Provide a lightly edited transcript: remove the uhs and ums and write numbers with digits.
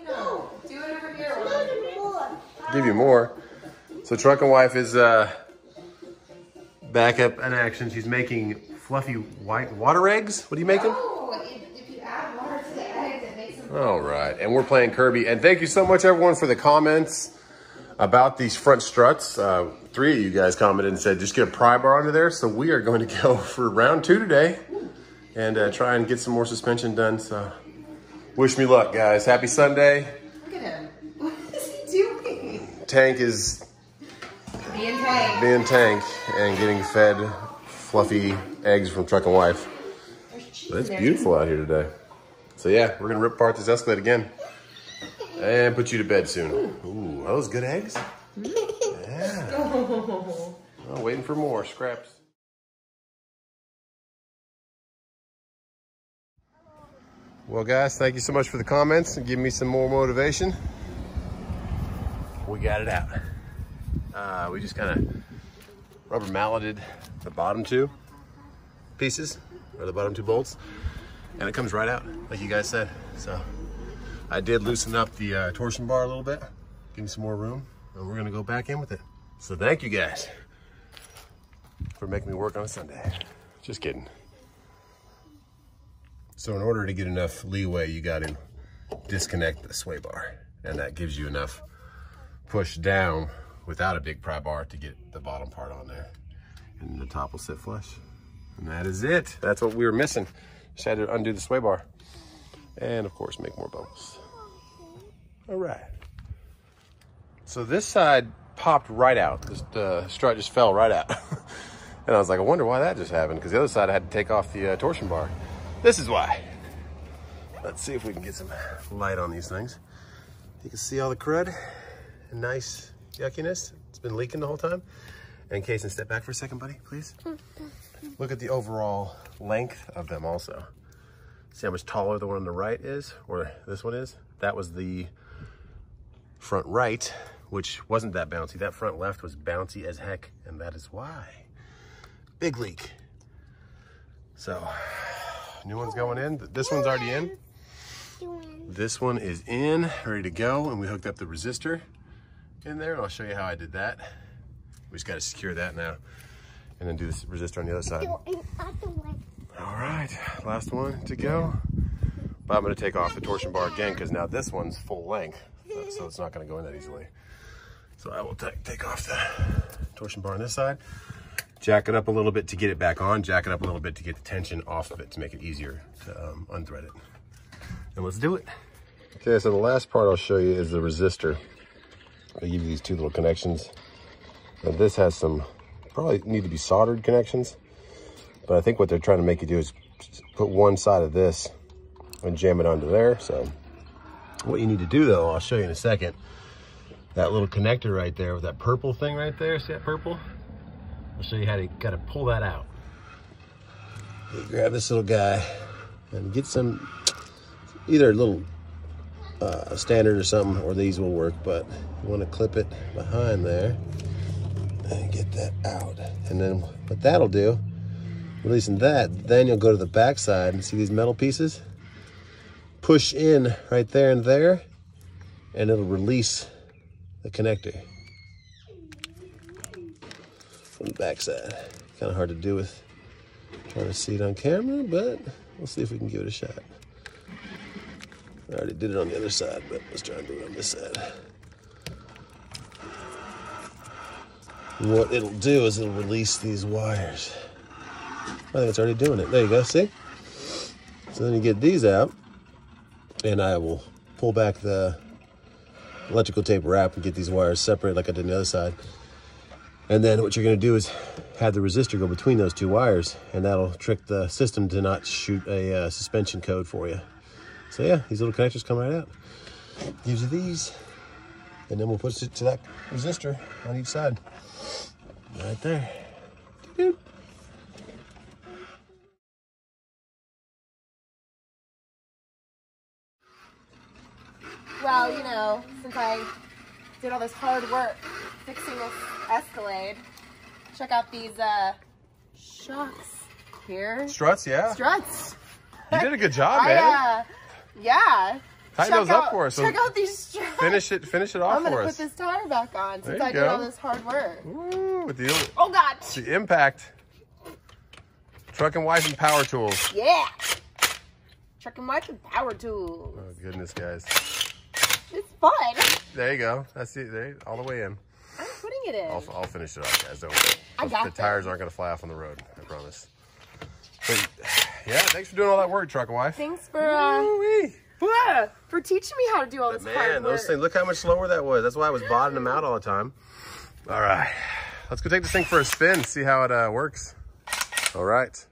No, do it over here. Give you more. So Truck and Wife is back up in action. She's making fluffy white water eggs. What are you making? Oh, if you add water to the eggs, it makes them. All right, and we're playing Kirby. And thank you so much, everyone, for the comments about these front struts. 3 of you guys commented and said, just get a pry bar under there. So we are going to go for round 2 today and try and get some more suspension done. So wish me luck, guys. Happy Sunday. Look at him. What is he doing? Tank is being Tank and getting fed fluffy eggs from Truck and Wife. But it's beautiful out here today. So yeah, we're gonna rip apart this Escalade again and put you to bed soon. Ooh, are those good eggs? Yeah. Oh, waiting for more scraps. Well, guys, thank you so much for the comments and giving me some more motivation. We got it out. We just kind of rubber malleted the bottom 2 pieces, or the bottom 2 bolts, and it comes right out, like you guys said. So I did loosen up the torsion bar a little bit, give me some more room, and we're gonna go back in with it. So thank you guys for making me work on a Sunday. Just kidding. So in order to get enough leeway, you got to disconnect the sway bar, and that gives you enough push down without a big pry bar to get the bottom part on there, and the top will sit flush. And that is it. That's what we were missing. Just had to undo the sway bar and of course make more bubbles. All right, so this side popped right out. The strut just fell right out. And I was like, I wonder why that just happened, because the other side I had to take off the torsion bar. This is why. Let's see if we can get some light on these things. You can see all the crud and nice yuckiness. It's been leaking the whole time. And Kason, step back for a second, buddy, please. Look at the overall length of them also. See how much taller the one on the right is, or this one is? That was the front right, which wasn't that bouncy. That front left was bouncy as heck, and that is why. Big leak. So, new one's going in. This one's already in. This one is in, ready to go, and we hooked up the resistor in there, and I'll show you how I did that. We just got to secure that now, and then do this resistor on the other side. All right, last one to go. But I'm going to take off the torsion bar again, because now this one's full length, so it's not going to go in that easily. So I will take off the torsion bar on this side, jack it up a little bit to get it back on, jack it up a little bit to get the tension off of it to make it easier to unthread it. And let's do it. Okay, so the last part I'll show you is the resistor. I give you these 2 little connections. And this has some, probably need to be soldered connections. But I think what they're trying to make you do is put one side of this and jam it onto there. So what you need to do though, I'll show you in a second, that little connector right there with that purple thing right there, see that purple? I'll show you how to gotta pull that out. You grab this little guy and get some, either a little standard or something, or these will work, but you want to clip it behind there and get that out. And then what that'll do, releasing that, then you'll go to the back side and see these metal pieces, push in right there and there, and it'll release the connector from the back side. Kind of hard to do with trying to see it on camera, but we'll see if we can give it a shot. I already did it on the other side, but let's try and do it on this side. And what it'll do is it'll release these wires. I think it's already doing it. There you go, see? So then you get these out, and I will pull back the electrical tape wrap and get these wires separate like I did on the other side. And then what you're gonna do is have the resistor go between those 2 wires, and that'll trick the system to not shoot a suspension code for you. So yeah, these little connectors come right out. Gives you these, and then we'll push it to that resistor on each side. Right there. Doop. Well, you know, since I did all this hard work fixing this Escalade, check out these shocks here. Struts, yeah. Struts. You did a good job, man. Yeah. Tighten those up for us. Check out these straps. Finish it off I'm gonna for put us. this tire back on since There I you did go. all this hard work. Ooh, with the, Oh God. the impact. Truck and Wife and Power Tools. Yeah. Truck and Wife and Power Tools. Oh goodness, guys. It's fun. There you go. That's it. There, all the way in. I'm putting it in. I'll finish it off, guys. Don't worry. I got The tires aren't gonna fly off on the road. I promise. But, yeah, thanks for doing all that work, Truck and Wife. Thanks for teaching me how to do all this hard Man, work. those things. Look how much slower that was. That's why I was botting them out all the time. All right, let's go take this thing for a spin. See how it works. All right.